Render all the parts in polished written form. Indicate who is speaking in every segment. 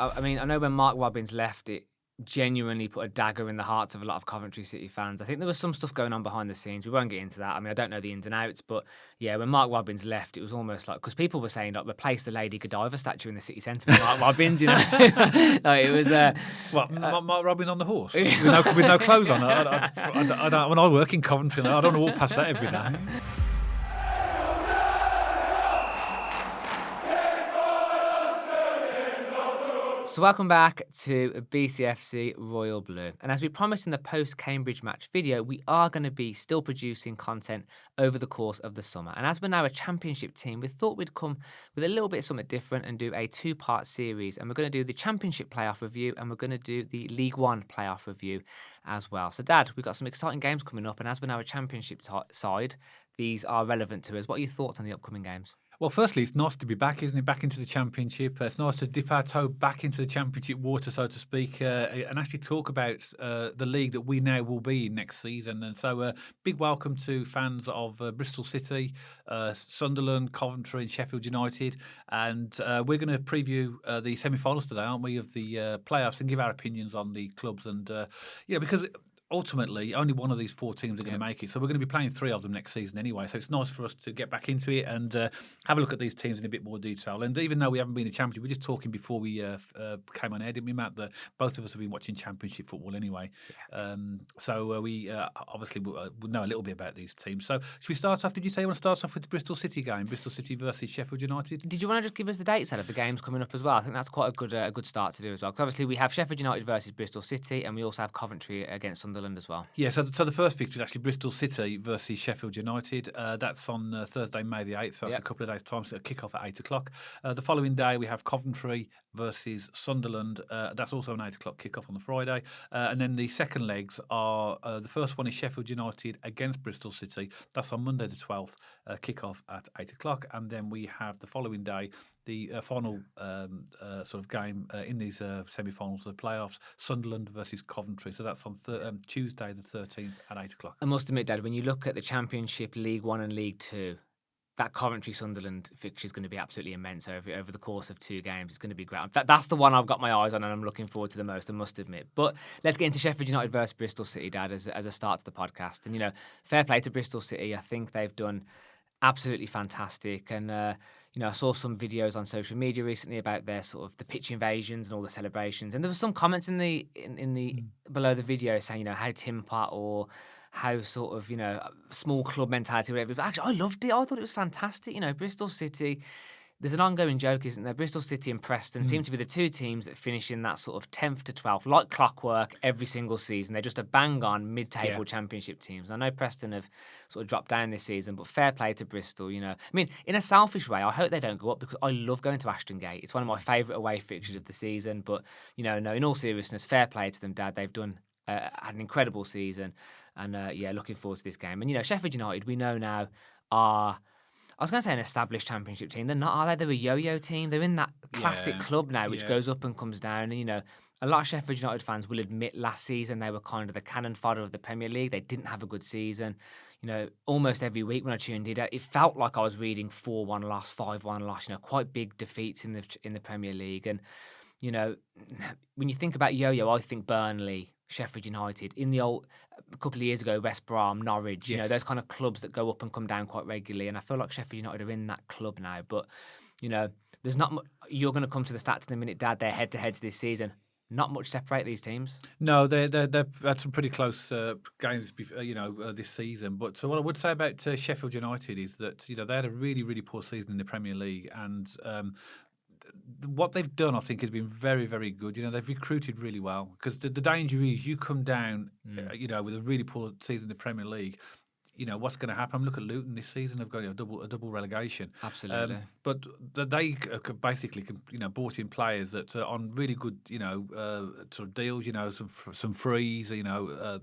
Speaker 1: I mean, I know when Mark Robbins left, it genuinely put a dagger in the hearts of a lot of Coventry City fans. I think there was some stuff going on behind the scenes. We won't get into that. I mean, I don't know the ins and outs, but yeah, when Mark Robbins left, it was almost like, because people were saying, like, replace the Lady Godiva statue in the city centre with Mark Robbins, you know. Like, it was.
Speaker 2: Mark Robbins on the horse with no clothes on. I don't. When I work in Coventry, I don't walk past that every day.
Speaker 1: So welcome back to BCFC Royal Blue. And as we promised in the post-Cambridge match video, we are going to be still producing content over the course of the summer. And as we're now a championship team, we thought we'd come with a little bit of something different and do a two-part series. And we're going to do the championship playoff review and we're going to do the League One playoff review as well. So Dad, we've got some exciting games coming up. And as we're now a championship side, these are relevant to us. What are your thoughts on the upcoming games?
Speaker 2: Well, firstly, it's nice to be back, isn't it? Back into the Championship. It's nice to dip our toe back into the Championship water, so to speak, and actually talk about the league that we now will be in next season. And so, big welcome to fans of Bristol City, Sunderland, Coventry, and Sheffield United. And we're going to preview the semi-finals today, aren't we, of the playoffs, and give our opinions on the clubs. And because ultimately, only one of these four teams are going to make it. So we're going to be playing three of them next season anyway. So it's nice for us to get back into it and have a look at these teams in a bit more detail. And even though we haven't been a championship, we were just talking before we came on air, didn't we, Matt? That both of us have been watching championship football anyway. Yeah. So we obviously will know a little bit about these teams. So should we start off? Did you say you want to start off with the Bristol City game? Bristol City versus Sheffield United?
Speaker 1: Did you want to just give us the dates out of the games coming up as well? I think that's quite a good start to do as well. Because obviously we have Sheffield United versus Bristol City and we also have Coventry against Sunderland as well.
Speaker 2: Yeah, so the first fixture is actually Bristol City versus Sheffield United. That's on Thursday, May the 8th. So that's a couple of days' time. So it'll kick off at 8 o'clock. The following day, we have Coventry versus Sunderland. That's also an 8 o'clock kick-off on the Friday. And then the second legs are, the first one is Sheffield United against Bristol City. That's on Monday the 12th, kick-off at 8 o'clock. And then we have the following day, the final sort of game in these semi-finals of the playoffs, Sunderland versus Coventry. So that's on Tuesday the 13th at 8 o'clock.
Speaker 1: I must admit, Dad, when you look at the Championship, League One and League Two, that Coventry-Sunderland fixture is going to be absolutely immense over the course of two games. It's going to be great. That's the one I've got my eyes on and I'm looking forward to the most, I must admit. But let's get into Sheffield United versus Bristol City, Dad, as a start to the podcast. And, fair play to Bristol City. I think they've done absolutely fantastic. And, I saw some videos on social media recently about their sort of the pitch invasions and all the celebrations. And there were some comments in the below the video saying, how timper or how sort of, small club mentality or whatever. But actually, I loved it. I thought it was fantastic. Bristol City, there's an ongoing joke, isn't there? Bristol City and Preston seem to be the two teams that finish in that sort of 10th to 12th, like clockwork, every single season. They're just a bang-on mid-table championship teams. And I know Preston have sort of dropped down this season, but fair play to Bristol, I mean, in a selfish way, I hope they don't go up because I love going to Ashton Gate. It's one of my favourite away fixtures of the season. But, no, in all seriousness, fair play to them, Dad. They've done had an incredible season. And, looking forward to this game. And, Sheffield United, we know now, are... I was going to say an established championship team. They're not, are they? They're a yo-yo team. They're in that classic club now, which goes up and comes down. And, a lot of Sheffield United fans will admit last season they were kind of the cannon fodder of the Premier League. They didn't have a good season. Almost every week when I tuned in, it felt like I was reading 4-1 loss, 5-1 loss, quite big defeats in the Premier League. And, when you think about yo-yo, I think Burnley, Sheffield United, in the old a couple of years ago, West Brom, Norwich, those kind of clubs that go up and come down quite regularly. And I feel like Sheffield United are in that club now. But, there's not much. You're going to come to the stats in a minute, Dad. They're head-to-heads this season. Not much separate these teams.
Speaker 2: No, they've had some pretty close games, this season. But so what I would say about Sheffield United is that, they had a really, really poor season in the Premier League. And what they've done, I think, has been very, very good. They've recruited really well because the danger is you come down, with a really poor season in the Premier League. What's going to happen? Look at Luton this season; they've got a double relegation.
Speaker 1: Absolutely.
Speaker 2: But they basically, brought in players that are on really good, sort of deals. Some frees. The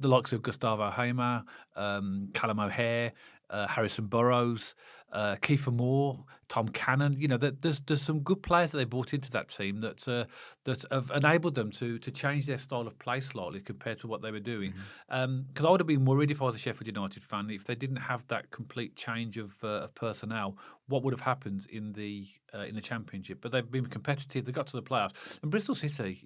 Speaker 2: likes of Gustavo Hamer, Callum O'Hare. Harrison Burrows, Kiefer Moore, Tom Cannon. There's some good players that they brought into that team that have enabled them to change their style of play slightly compared to what they were doing. Because I would have been worried if I was a Sheffield United fan if they didn't have that complete change of personnel. What would have happened in the Championship? But they've been competitive. They got to the playoffs. And Bristol City,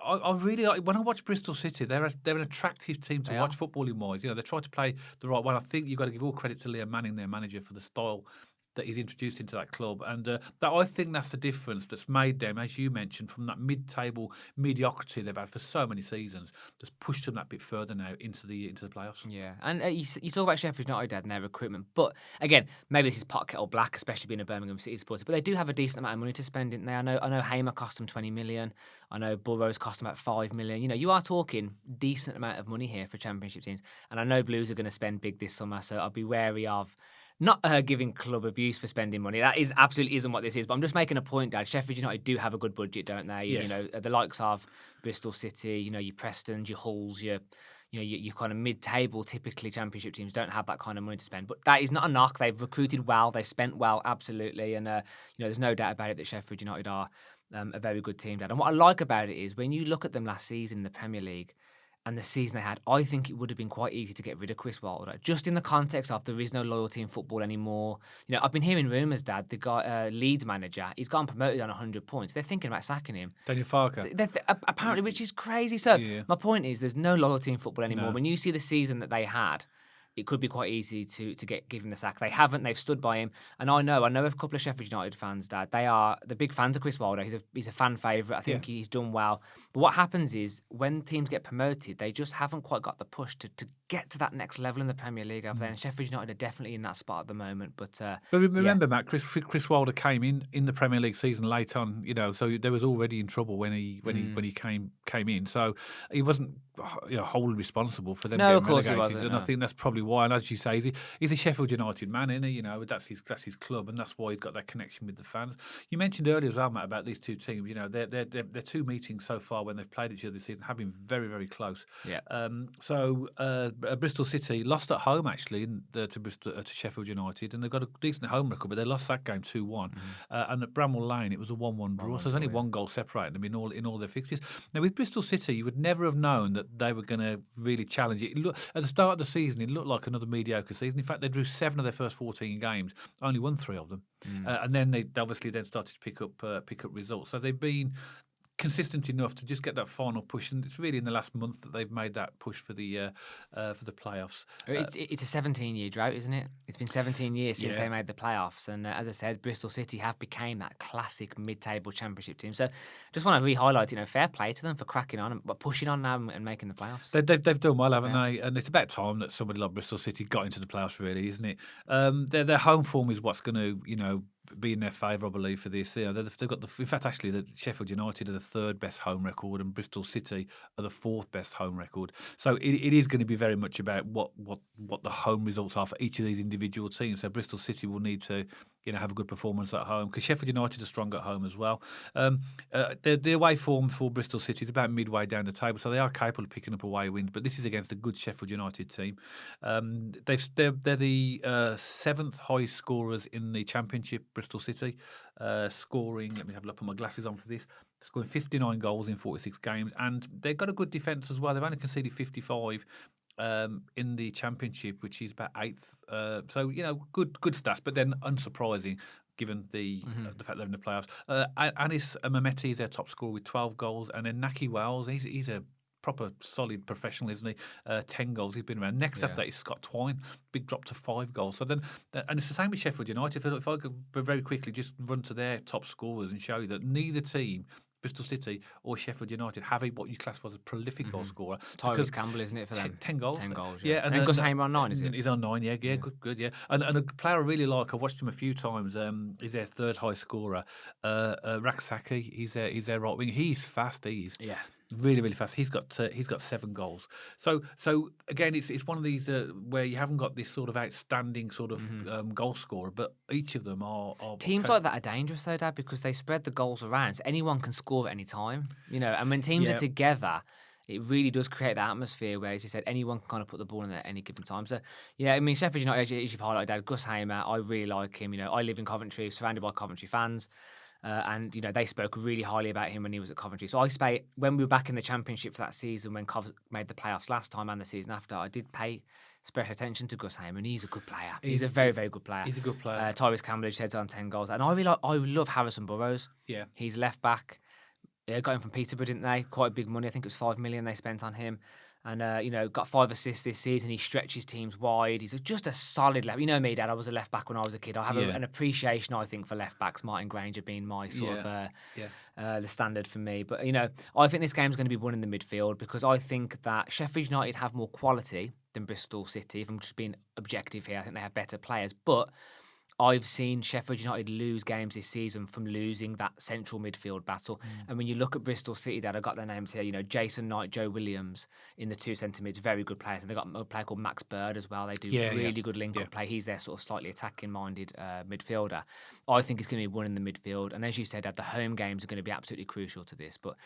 Speaker 2: I really like when I watch Bristol City. They're an attractive team to watch footballing wise. They try to play the right way. I think you've got to give all credit to Liam Manning, their manager, for the style that he's introduced into that club, and that I think that's the difference that's made them, as you mentioned, from that mid-table mediocrity they've had for so many seasons, that's pushed them that bit further now into the playoffs.
Speaker 1: Yeah, and you talk about Sheffield United and their recruitment, but again, maybe this is pot kettle black, especially being a Birmingham City supporter. But they do have a decent amount of money to spend, didn't they? I know Hamer cost them 20 million. I know Burrows cost them about 5 million. You are talking decent amount of money here for Championship teams, and I know Blues are going to spend big this summer, so I'll be wary of not giving club abuse for spending money. That absolutely isn't what this is. But I'm just making a point, Dad. Sheffield United do have a good budget, don't they?
Speaker 2: Yes.
Speaker 1: The likes of Bristol City, your Prestons, your Hulls, your kind of mid-table, typically Championship teams don't have that kind of money to spend. But that is not a knock. They've recruited well. They've spent well, absolutely. And, there's no doubt about it that Sheffield United are a very good team, Dad. And what I like about it is when you look at them last season in the Premier League, and the season they had, I think it would have been quite easy to get rid of Chris Wilder. Just in the context of there is no loyalty in football anymore. I've been hearing rumours, Dad, the guy, Leeds manager, he's gotten promoted on 100 points. They're thinking about sacking him.
Speaker 2: Daniel Farker.
Speaker 1: Apparently, which is crazy. So my point is there's no loyalty in football anymore.
Speaker 2: No.
Speaker 1: When you see the season that they had, it could be quite easy to give him the sack. They haven't. They've stood by him. And I know a couple of Sheffield United fans, Dad. They're big fans of Chris Wilder. He's a fan favourite. I think he's done well. But what happens is when teams get promoted, they just haven't quite got the push to get to that next level in the Premier League. And Sheffield United are definitely in that spot at the moment. But
Speaker 2: remember, Matt, Chris Wilder came in the Premier League season late on. So they was already in trouble when he came in. So he wasn't wholly responsible for them.
Speaker 1: No,
Speaker 2: getting
Speaker 1: of course
Speaker 2: relegated.
Speaker 1: he wasn't.
Speaker 2: And I think that's probably why. And as you say, he's a Sheffield United man, isn't he? That's his club, and that's why he's got that connection with the fans. You mentioned earlier as well, Matt, about these two teams. Their two meetings so far when they've played each other this season have been very, very close.
Speaker 1: Yeah.
Speaker 2: Bristol City lost at home actually to Sheffield United, and they've got a decent home record, but they lost that game 2-1. And at Bramall Lane, it was a 1-1 draw. So there's only one goal separating them in all their fixtures. Now with Bristol City, you would never have known that they were going to really challenge it. At the start of the season, it looked like another mediocre season. In fact, they drew 7 of their first 14 games, only won 3 of them, and then they obviously started to pick up results. So they've been consistent enough to just get that final push, and it's really in the last month that they've made that push for the playoffs.
Speaker 1: It's a 17-year drought, isn't it? It's been 17 years since they made the playoffs, and as I said, Bristol City have become that classic mid-table Championship team. So, just want to re-highlight, fair play to them for cracking on and pushing on now and making the playoffs.
Speaker 2: They've done well, haven't they? And it's about time that somebody like Bristol City got into the playoffs, really, isn't it? Their home form is what's going to be in their favour, I believe, for this. They've got in fact, actually, the Sheffield United are the 3rd best home record, and Bristol City are the 4th best home record. So it is going to be very much about what the home results are for each of these individual teams. So Bristol City will need to have a good performance at home, because Sheffield United are strong at home as well. The away form for Bristol City is about midway down the table, so they are capable of picking up away wins. But this is against a good Sheffield United team. They're the 7th highest scorers in the Championship, Bristol City, scoring. Let me have a look, put my glasses on for this. Scoring 59 goals in 46 games, and they've got a good defence as well. They've only conceded 55. In the Championship, which is about 8th. So, good stats, but then unsurprising given the fact they're in the playoffs. Anis Mehmeti is their top scorer with 12 goals, and then Naki Wells, he's a proper solid professional, isn't he? 10 goals, he's been around. Next after that is Scott Twine, big drop to 5 goals. So then, and it's the same with Sheffield United. If I could very quickly just run to their top scorers and show you that neither team, Bristol City or Sheffield United, have what you classify as a prolific goal scorer.
Speaker 1: Tyrese Campbell, isn't it, for them?
Speaker 2: 10 goals.
Speaker 1: 10 goals,
Speaker 2: yeah.
Speaker 1: And Gus Hamer on 9, is it?
Speaker 2: He's on 9, yeah. Good, yeah. And a player I really like, I've watched him a few times, he's their 3rd high scorer, Raksaki. He's their right wing. He's fast, really, really fast. He's got 7 goals. So again, it's one of these where you haven't got this sort of outstanding sort of goal scorer, but each of them are
Speaker 1: teams like that are dangerous though, Dad, because they spread the goals around, so anyone can score at any time. And when teams are together, it really does create that atmosphere where, as you said, anyone can kind of put the ball in at any given time. So, yeah, I mean, Sheffield United, as you've highlighted, Dad, Gus Hamer, I really like him. I live in Coventry, surrounded by Coventry fans. And they spoke really highly about him when he was at Coventry. So when we were back in the Championship for that season, when Cov made the playoffs last time and the season after, I did pay special attention to Gus Hamer, and he's a good player. He's a very, very good player.
Speaker 2: He's a good player.
Speaker 1: Tyrese Campbell heads on 10 goals, and I love Harrison Burrows.
Speaker 2: Yeah,
Speaker 1: he's left back. Got him from Peterborough, didn't they? Quite big money. I think it was $5 million they spent on him. And, got 5 assists this season. He stretches teams wide. He's just a solid left. You know me, Dad, I was a left back when I was a kid. I have an appreciation, I think, for left backs. Martin Granger being my sort of the standard for me. But, I think this game's going to be won in the midfield because I think that Sheffield United have more quality than Bristol City. If I'm just being objective here, I think they have better players. But I've seen Sheffield United lose games this season from losing that central midfield battle. And when you look at Bristol City, Dad, I got their names here. Jason Knight, Joe Williams in the 2 centre mids, very good players. And they got a player called Max Bird as well. They do really good link-up play. He's their sort of slightly attacking-minded midfielder. I think it's going to be one in the midfield. And as you said, Dad, the home games are going to be absolutely crucial to this. But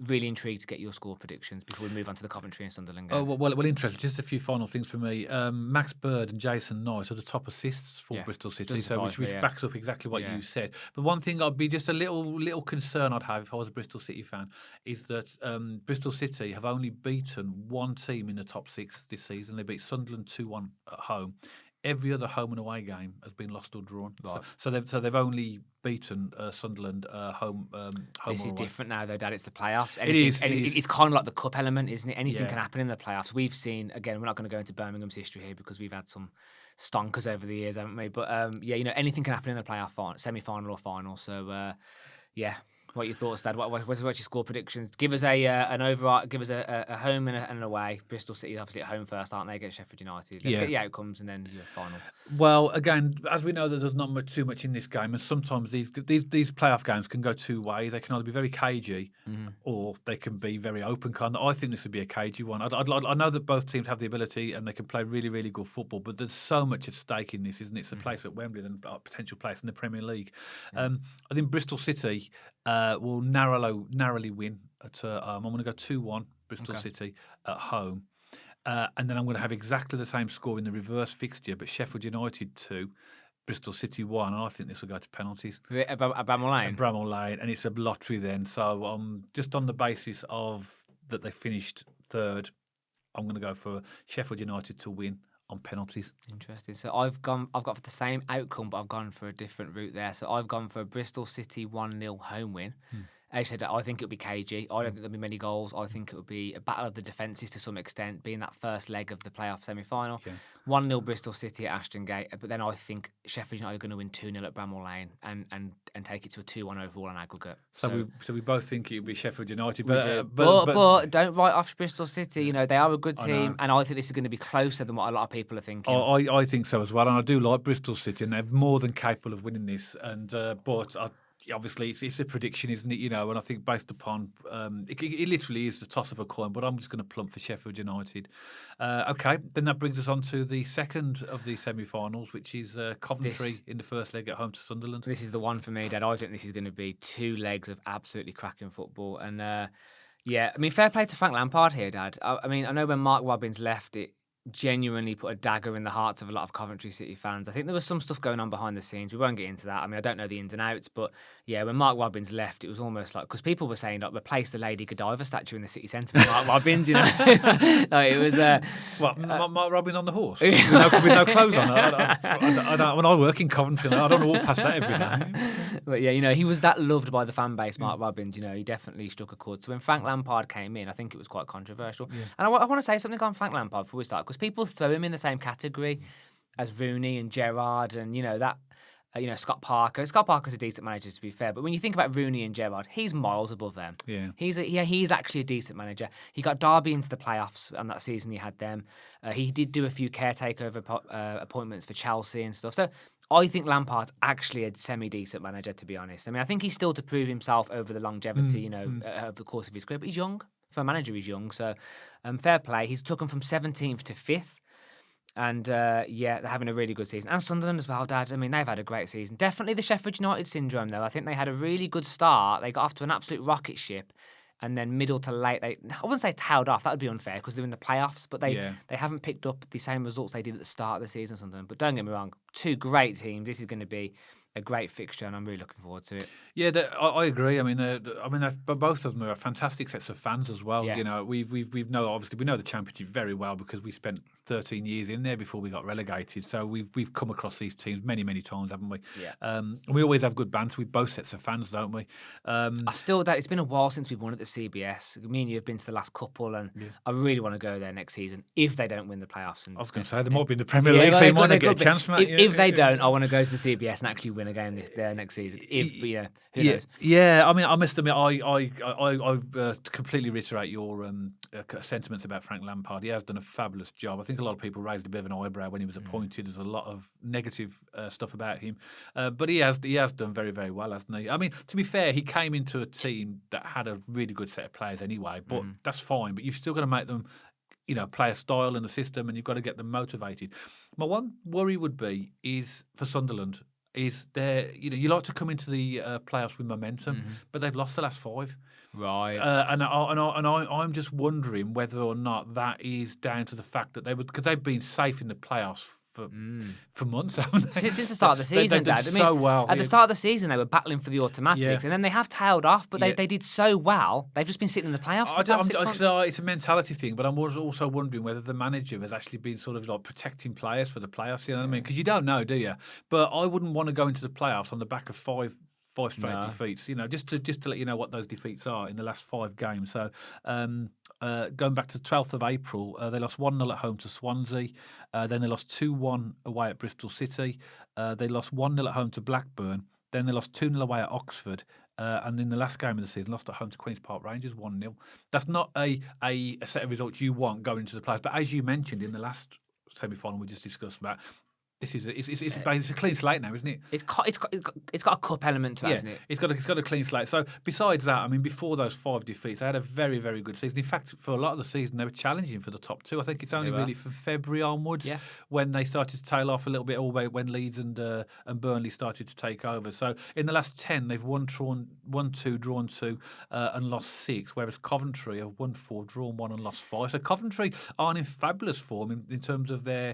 Speaker 1: really intrigued to get your score predictions before we move on to the Coventry and Sunderland game.
Speaker 2: Oh, well, interesting. Just a few final things for me. Max Bird and Jason Knight are the top assists for Bristol City. So which backs up exactly what you said. But one thing I'd be just a little concern I'd have if I was a Bristol City fan is that Bristol City have only beaten one team in the top 6 this season. They beat Sunderland 2-1 at home. Every other home and away game has been lost or drawn. Right. So they've only beaten Sunderland home.
Speaker 1: This is different now, though, Dad. It's the playoffs.
Speaker 2: It is.
Speaker 1: It's kind of like the cup element, isn't it? Anything can happen in the playoffs. We've seen, again, we're not going to go into Birmingham's history here because we've had some stonkers over the years, haven't we? But anything can happen in the playoff semi-final or final. So what are your thoughts, Dad? What's your score predictions? Give us an overall. Give us a home and an away. Bristol City obviously at home first, aren't they? Against Sheffield United. Let's get the outcomes and then your final.
Speaker 2: Well, again, as we know, that there's not too much in this game, and sometimes these playoff games can go 2 ways. They can either be very cagey, or they can be very open. I think this would be a cagey one. I know that both teams have the ability and they can play really, really good football, but there's so much at stake in this, isn't it? It's a place at Wembley and a potential place in the Premier League. I think Bristol City will narrowly win at home. I'm going to go 2-1 Bristol City at home. And then I'm going to have exactly the same score in the reverse fixture, but Sheffield United 2, Bristol City 1, and I think this will go to penalties.
Speaker 1: At Bramall Lane?
Speaker 2: At Bramall Lane, and it's a lottery then. So just on the basis of that they finished 3rd, I'm going to go for Sheffield United to win on penalties.
Speaker 1: Interesting. So I've gone for the same outcome, but I've gone for a different route there. So I've gone for a Bristol City 1-0 home win. As I said, I think it'll be cagey. I don't think there'll be many goals. I think it'll be a battle of the defences to some extent, being that first leg of the playoff semi-final. 1-0 Bristol City at Ashton Gate. But then I think Sheffield United are going to win 2-0 at Bramall Lane and take it to a 2-1 overall on aggregate.
Speaker 2: So we both think it'll be Sheffield United.
Speaker 1: But don't write off Bristol City. They are a good team, and I think this is going to be closer than what a lot of people are thinking.
Speaker 2: I think so as well, and I do like Bristol City, and they're more than capable of winning this. And but obviously it's a prediction, isn't it? And I think based upon it literally is the toss of a coin, but I'm just going to plump for Sheffield United. Okay, then that brings us on to the second of the semi-finals, which is Coventry in the first leg at home to Sunderland.
Speaker 1: This is the one for me, Dad. I think this is going to be 2 legs of absolutely cracking football, and fair play to Frank Lampard here, Dad. I know when Mark Robins left, it genuinely put a dagger in the hearts of a lot of Coventry City fans. I think there was some stuff going on behind the scenes. We won't get into that. I don't know the ins and outs, but when Mark Robins left, it was almost like, because people were saying, replace the Lady Godiva statue in the city centre with Mark Robins, It was
Speaker 2: Mark Robins on the horse with no clothes on. When I work in Coventry, I don't walk past that every day.
Speaker 1: But he was that loved by the fan base, Mark Robins. He definitely struck a chord. So when Frank Lampard came in, I think it was quite controversial. And I want to say something on Frank Lampard before we start, because people throw him in the same category as Rooney and Gerrard and Scott Parker. Scott Parker's a decent manager, to be fair, but when you think about Rooney and Gerrard, he's miles above them. He's actually a decent manager. He got Derby into the playoffs on that season. He had them. He did do a few caretaker appointments for Chelsea and stuff. So I think Lampard's actually a semi-decent manager, to be honest. I think he's still to prove himself over the longevity, over the course of his career, but he's young. For a manager, he's young, so fair play. He's took them from 17th to 5th, and they're having a really good season. And Sunderland as well, Dad. They've had a great season. Definitely the Sheffield United syndrome, though. I think they had a really good start. They got off to an absolute rocket ship, and then middle to late, I wouldn't say tailed off. That would be unfair because they're in the playoffs, but they haven't picked up the same results they did at the start of the season or something. But don't get me wrong, two great teams. This is going to be a great fixture, and I'm really looking forward to it.
Speaker 2: Yeah, I agree. I mean, both of them are fantastic sets of fans as well.
Speaker 1: Yeah.
Speaker 2: You know, we know the Championship very well because we spent 13 years in there before we got relegated. So we've come across these teams many times, haven't we?
Speaker 1: Yeah.
Speaker 2: And we always have good banter with both sets of fans, don't we?
Speaker 1: I still don't. It's been a while since we've won at the CBS. Me and you have been to the last couple, and I really want to go there next season if they don't win the playoffs. And
Speaker 2: I was going to say they might be in the Premier League, so you might not get a chance, mate.
Speaker 1: If they don't, I want to go to the CBS and actually win a game there next season. Who knows?
Speaker 2: Yeah, I mean, I must admit, I completely reiterate your sentiments about Frank Lampard. He has done a fabulous job. I think a lot of people raised a bit of an eyebrow when he was appointed. There's a lot of negative stuff about him, but he has done very, very well, hasn't he? I mean, to be fair, he came into a team that had a really good set of players anyway, but that's fine. But you've still got to make them, play a style and a system, and you've got to get them motivated. My one worry would be is for Sunderland. Is there, you like to come into the playoffs with momentum, but they've lost the last 5.
Speaker 1: Right.
Speaker 2: And I'm just wondering whether or not that is down to the fact that because they've been safe in the playoffs for months, haven't they?
Speaker 1: Since the start of the season, Dad. I mean,
Speaker 2: so well.
Speaker 1: At the start of the season, they were battling for the automatics, and then they have tailed off, but they did so well. They've just been sitting in the playoffs for the past 6 months.
Speaker 2: It's a mentality thing, but I'm also wondering whether the manager has actually been sort of like protecting players for the playoffs. You know what I mean? Because you don't know, do you? But I wouldn't want to go into the playoffs on the back of five straight defeats. Just to let you know what those defeats are in the last 5 games. So going back to the 12th of April, they lost 1-0 at home to Swansea. Then they lost 2-1 away at Bristol City. They lost 1-0 at home to Blackburn. Then they lost 2-0 away at Oxford. And in the last game of the season, lost at home to Queen's Park Rangers 1-0. That's not a set of results you want going into the playoffs. But as you mentioned in the last semi-final we just discussed about, it's a clean slate now, isn't it?
Speaker 1: It's got a cup element to it, hasn't it?
Speaker 2: It's got a clean slate. So besides that, I mean, before those 5 defeats, they had a very, very good season. In fact, for a lot of the season, they were challenging for the top 2. I think it's only really from February onwards when they started to tail off a little bit, all the way when Leeds and Burnley started to take over. So in the last 10, they've won 2, drawn 2, and lost 6. Whereas Coventry have won 4, drawn 1, and lost 5. So Coventry aren't in fabulous form in terms of their.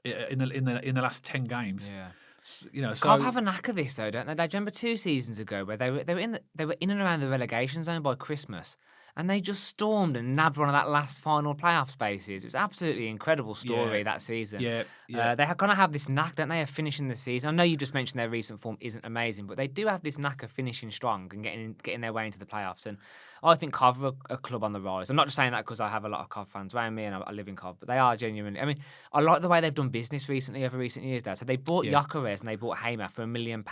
Speaker 2: In the last 10 games,
Speaker 1: Cov have a knack of this though, don't they? Do you remember 2 seasons ago where they were in and around the relegation zone by Christmas, and they just stormed and nabbed one of that last final playoff spaces. It was absolutely incredible story that season. They kind of have this knack, don't they, of finishing the season. I know you just mentioned their recent form isn't amazing, but they do have this knack of finishing strong and getting their way into the playoffs. And I think Cov are a club on the rise. I'm not just saying that because I have a lot of Cov fans around me and I live in Cov, but they are genuinely. I mean, I like the way they've done business over recent years, Dad. So they bought Gyökeres and they bought Hamer for £1 million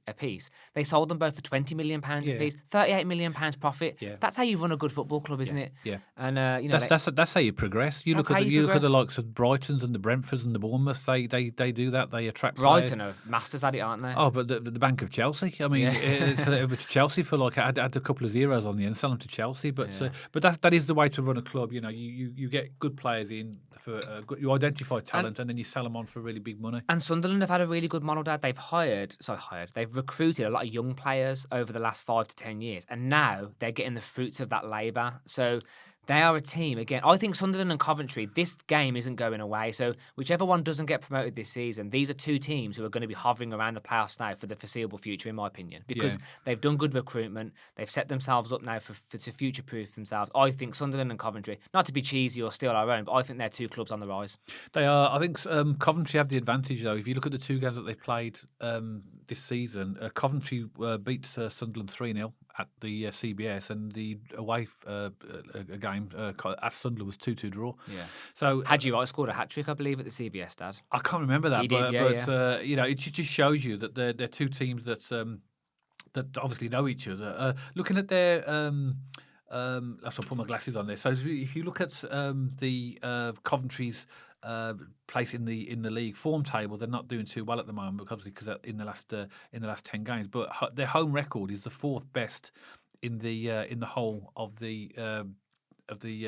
Speaker 1: a piece. They sold them both for £20 million a piece, £38 million profit. Yeah. That's how you run a good football club, isn't it?
Speaker 2: Yeah.
Speaker 1: And
Speaker 2: that's how you progress. You look at the likes of Brightons and the Brentfords and the Bournemouths. They do that. They attract
Speaker 1: Brighton
Speaker 2: players.
Speaker 1: are masters at it, aren't they?
Speaker 2: Oh, but the Bank of Chelsea. I mean, it's over to Chelsea for add a couple of zeros on the end, sell them to Chelsea. But that is the way to run a club. You get good players in for you identify talent and then you sell them on for really big money.
Speaker 1: And Sunderland have had a really good model, Dad. They've recruited a lot of young players over the last 5 to 10 years, and now they're getting the fruits of that labour. So they are a team. Again, I think Sunderland and Coventry, this game isn't going away. So whichever one doesn't get promoted this season, these are 2 teams who are going to be hovering around the playoffs now for the foreseeable future, in my opinion, because they've done good recruitment. They've set themselves up now to future-proof themselves. I think Sunderland and Coventry, not to be cheesy or steal our own, but I think they're 2 clubs on the rise.
Speaker 2: They are. I think Coventry have the advantage, though. If you look at the 2 games that they've played this season, Coventry beat Sunderland 3-0 at the CBS, and the away game at Sunderland was 2-2 draw. Yeah. So
Speaker 1: Hadji Wright scored a hat-trick, I believe, at the CBS, Dad.
Speaker 2: I can't remember that,
Speaker 1: He
Speaker 2: but
Speaker 1: did,
Speaker 2: it just shows you that they're 2 teams that obviously know each other. Looking at their I'll put my glasses on there. So if you look at the Coventry's place in the league form table, they're not doing too well at the moment because in the last 10 games. But their home record is the 4th best in the whole of the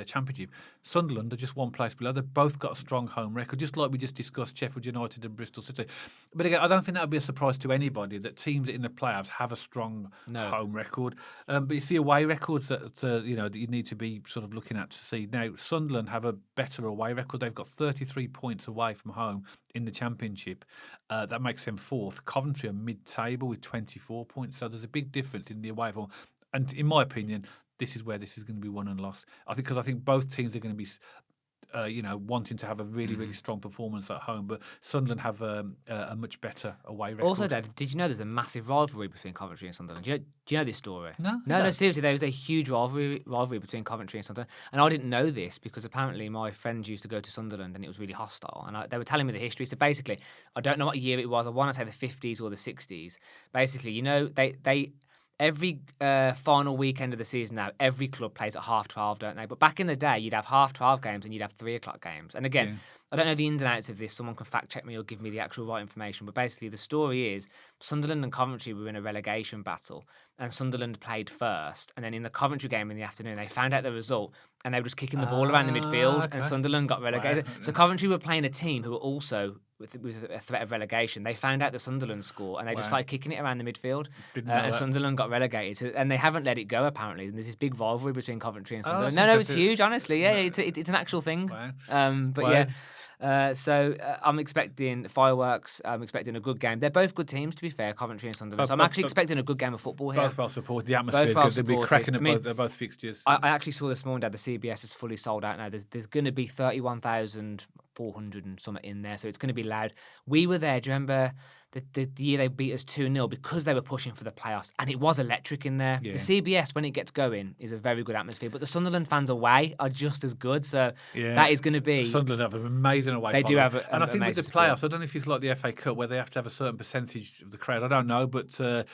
Speaker 2: Championship. Sunderland are just one place below. They've both got a strong home record, just like we just discussed Sheffield United and Bristol City. But again, I don't think that would be a surprise to anybody that teams in the playoffs have a strong home record. But you see away records that that you need to be sort of looking at to see. Now, Sunderland have a better away record. They've got 33 points away from home in the Championship. That makes them fourth. Coventry are mid-table with 24 points. So there's a big difference in the away form. And in my opinion, this is where this is going to be won and lost. I think both teams are going to be, wanting to have a really, really strong performance at home. But Sunderland have a much better away record.
Speaker 1: Also, Dad, did you know there's a massive rivalry between Coventry and Sunderland? Do you know this story?
Speaker 2: No.
Speaker 1: No, seriously, there was a huge rivalry between Coventry and Sunderland. And I didn't know this because apparently my friends used to go to Sunderland and it was really hostile. And they were telling me the history. So basically, I don't know what year it was. I want to say the 50s or the 60s. Basically, they every final weekend of the season now, every club plays at 12:30, don't they? But back in the day, you'd have 12:30 games and you'd have 3:00 games. And again, I don't know the ins and outs of this. Someone can fact check me or give me the actual right information. But basically, the story is Sunderland and Coventry were in a relegation battle, and Sunderland played first. And then in the Coventry game in the afternoon, they found out the result, and they were just kicking the ball around the midfield, and Sunderland got relegated. Wow. So Coventry were playing a team who were also with a threat of relegation. They found out the Sunderland score, and they just started kicking it around the midfield. And Sunderland got relegated, and they haven't let it go apparently. And there's this big rivalry between Coventry and Sunderland. No, it's huge, honestly. Yeah, it's an actual thing. Wow. So I'm expecting fireworks. I'm expecting a good game. They're both good teams, to be fair, Coventry and Sunderland. So I'm actually expecting a good game of football here.
Speaker 2: Both well supported. The atmosphere is good. They'll be cracking at they're both fixtures.
Speaker 1: I actually saw this morning that the CBS is fully sold out now. There's going to be 31,400 and something in there, so it's going to be loud. We were there. Do you remember the year they beat us 2-0 because they were pushing for the playoffs, and it was electric in there. Yeah. The CBS, when it gets going, is a very good atmosphere, but the Sunderland fans away are just as good. So that is going to be.
Speaker 2: Sunderland have an amazing away.
Speaker 1: They do have,
Speaker 2: and I think with the playoffs, I don't know if it's like the FA Cup where they have to have a certain percentage of the crowd. I don't know, but I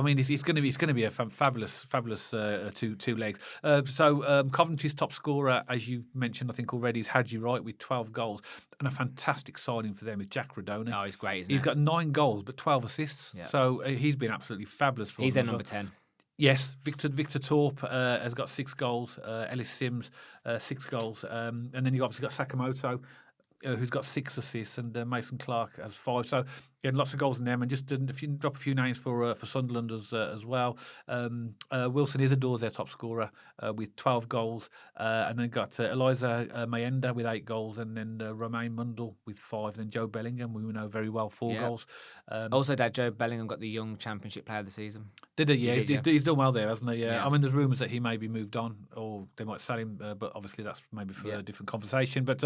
Speaker 2: mean, it's going to be a fabulous two legs. So Coventry's top scorer, as you've mentioned, I think already, is Hadji Wright with 12 goals, and a fantastic signing for them is Jack Rodoni.
Speaker 1: Oh, he's great.
Speaker 2: He's got 9 goals but 12 assists. Yeah. So he's been absolutely fabulous for them.
Speaker 1: He's their number 10.
Speaker 2: Yes, Victor Torp has got 6 goals. Ellis Sims 6 goals, and then you've obviously got Sakamoto, who's got 6 assists, and Mason Clark has 5. So lots of goals in them, and just drop a few names for Sunderland as well. Wilson Isadore's their top scorer with 12 goals, and then got Eliza Mayenda with 8 goals, and then Romain Mundell with 5. Then Joe Bellingham, who we know very well, 4 goals.
Speaker 1: Also, Dad, Joe Bellingham got the Young Championship Player of the Season.
Speaker 2: Did he? Yeah, he's done well there, hasn't he? Yeah. Yes. I mean, there's rumours that he may be moved on, or they might sell him, but obviously that's maybe for a different conversation. But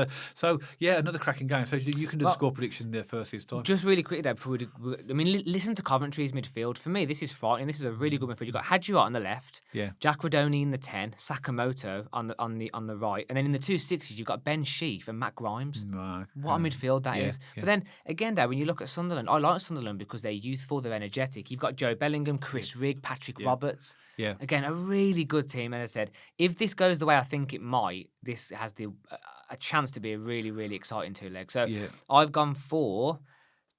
Speaker 2: another cracking game. So you can do the score prediction there first this time.
Speaker 1: Just really quickly, Dad, before listen to Coventry's midfield. For me, this is frightening. This is a really good midfield. You've got Hadji Wright on the left, Jack Rodoni in the 10, Sakamoto on the right, and then in the 2 6s you've got Ben Sheaf and Matt Grimes. What a midfield that is. Yeah. But then again, Dad, when you look at Sunderland, I like Sunderland because they're youthful, they're energetic. You've got Joe Bellingham, Chris Rigg, Patrick Roberts. Yeah. Again, a really good team. And as I said, if this goes the way I think it might, this has a chance to be a really, really exciting 2 legs. So I've gone for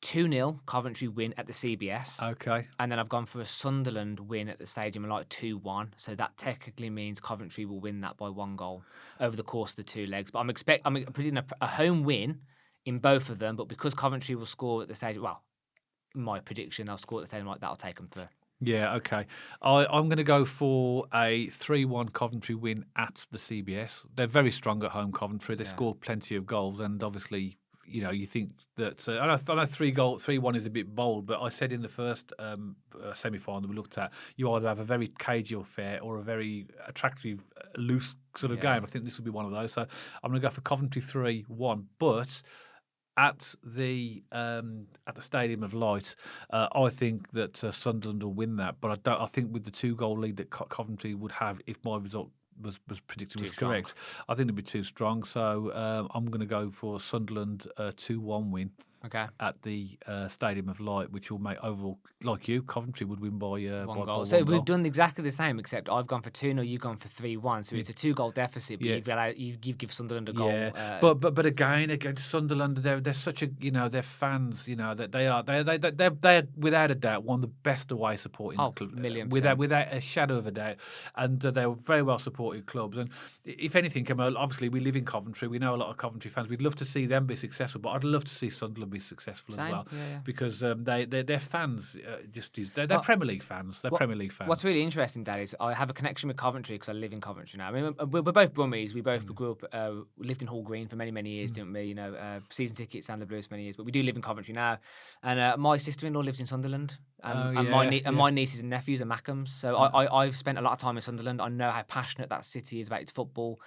Speaker 1: 2-0 Coventry win at the CBS.
Speaker 2: Okay.
Speaker 1: And then I've gone for a Sunderland win at the stadium, like 2-1. So that technically means Coventry will win that by 1 goal over the course of the 2 legs. But I'm predicting a home win in both of them. But because Coventry will score at the stadium, well, my prediction, they'll score at the stadium like that. I'll take them through.
Speaker 2: Yeah, okay. I'm going to go for a 3-1 Coventry win at the CBS. They're very strong at home, Coventry. They score plenty of goals, and obviously, you think that I know 3-1 is a bit bold, but I said in the first semi-final we looked at, you either have a very cagey affair or a very attractive, loose sort of game. I think this would be one of those. So I'm going to go for Coventry 3-1, but at the Stadium of Light, I think that Sunderland will win that. But I think with the 2-goal lead that Coventry would have, if my result was predicted was correct, I think it'd be too strong. So I'm going to go for Sunderland 2-1 win.
Speaker 1: Okay.
Speaker 2: at the Stadium of Light, which will make overall, like you, Coventry would win by
Speaker 1: One
Speaker 2: by
Speaker 1: goal.
Speaker 2: one
Speaker 1: So we've
Speaker 2: goal.
Speaker 1: done exactly the same, except I've gone for 2-0, you've gone for 3-1. So it's a 2-goal deficit, but
Speaker 2: Yeah.
Speaker 1: you give Sunderland a
Speaker 2: Yeah,
Speaker 1: goal.
Speaker 2: but again against Sunderland, they're such a their fans, that they're without a doubt one of the best away supporting
Speaker 1: Oh,
Speaker 2: club,
Speaker 1: million
Speaker 2: without
Speaker 1: percent.
Speaker 2: without a shadow of a doubt, and they're very well supported clubs. And if anything, Kemal, obviously we live in Coventry, we know a lot of Coventry fans. We'd love to see them be successful, but I'd love to see Sunderland be successful as
Speaker 1: Same,
Speaker 2: well,
Speaker 1: yeah.
Speaker 2: because their fans they're
Speaker 1: Well,
Speaker 2: Premier League fans. They're Premier League fans.
Speaker 1: What's really interesting, Dad, is I have a connection with Coventry because I live in Coventry now. I mean, we're both Brummies. We both grew up, lived in Hall Green for many, many years, didn't we? Season tickets and the Blues for many years. But we do live in Coventry now. And my sister-in-law lives in Sunderland. My nieces and nephews are Mackhams. So I've spent a lot of time in Sunderland. I know how passionate that city is about its football.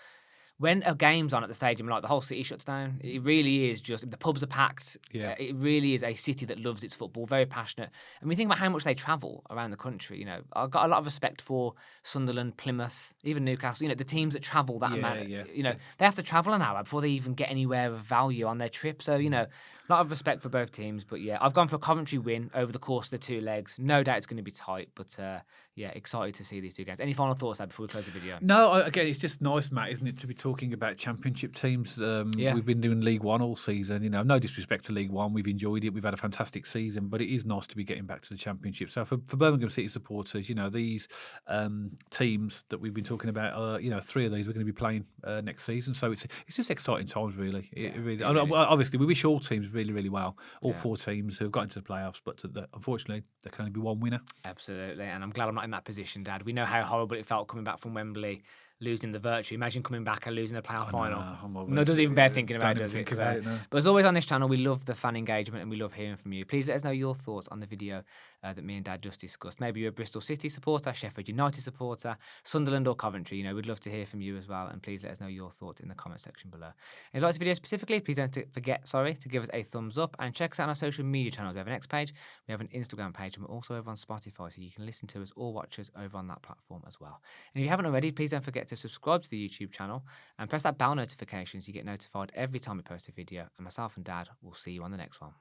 Speaker 1: When a game's on at the stadium, like the whole city shuts down. It really is just the pubs are packed.
Speaker 2: Yeah.
Speaker 1: It really is a city that loves its football, very passionate. And we think about how much they travel around the country. I've got a lot of respect for Sunderland, Plymouth, even Newcastle. The teams that travel that amount.
Speaker 2: Yeah.
Speaker 1: They have to travel an hour before they even get anywhere of value on their trip. So a lot of respect for both teams. But yeah, I've gone for a Coventry win over the course of the 2 legs. No doubt it's going to be tight. But excited to see these 2 games. Any final thoughts, Dad, before we close the video?
Speaker 2: No, again, it's just nice, Matt, isn't it, to be talking about Championship teams. We've been doing League One all season. No disrespect to League One, we've enjoyed it. We've had a fantastic season, but it is nice to be getting back to the Championship. So for Birmingham City supporters, these teams that we've been talking about, 3 of these we're going to be playing next season. So it's just exciting times, really. It really. Obviously, we wish all teams really, really well. All 4 teams who have got into the playoffs, but unfortunately, there can only be one winner.
Speaker 1: Absolutely, and I'm glad I'm not in that position, Dad. We know how horrible it felt coming back from Wembley, losing the Virtue. Imagine coming back and losing the playoff final. No, it doesn't even bear thinking about it, does it?
Speaker 2: No.
Speaker 1: But as always on this channel, we love the fan engagement and we love hearing from you. Please let us know your thoughts on the video that me and Dad just discussed. Maybe you're a Bristol City supporter, Sheffield United supporter, Sunderland or Coventry. We'd love to hear from you as well. And please let us know your thoughts in the comment section below. If you like the video specifically, please don't forget to give us a thumbs up and check us out on our social media channels. We have an X page, we have an Instagram page, and we're also over on Spotify, so you can listen to us or watch us over on that platform as well. And if you haven't already, please don't forget to subscribe to the YouTube channel and press that bell notification so you get notified every time we post a video. And myself and Dad will see you on the next one.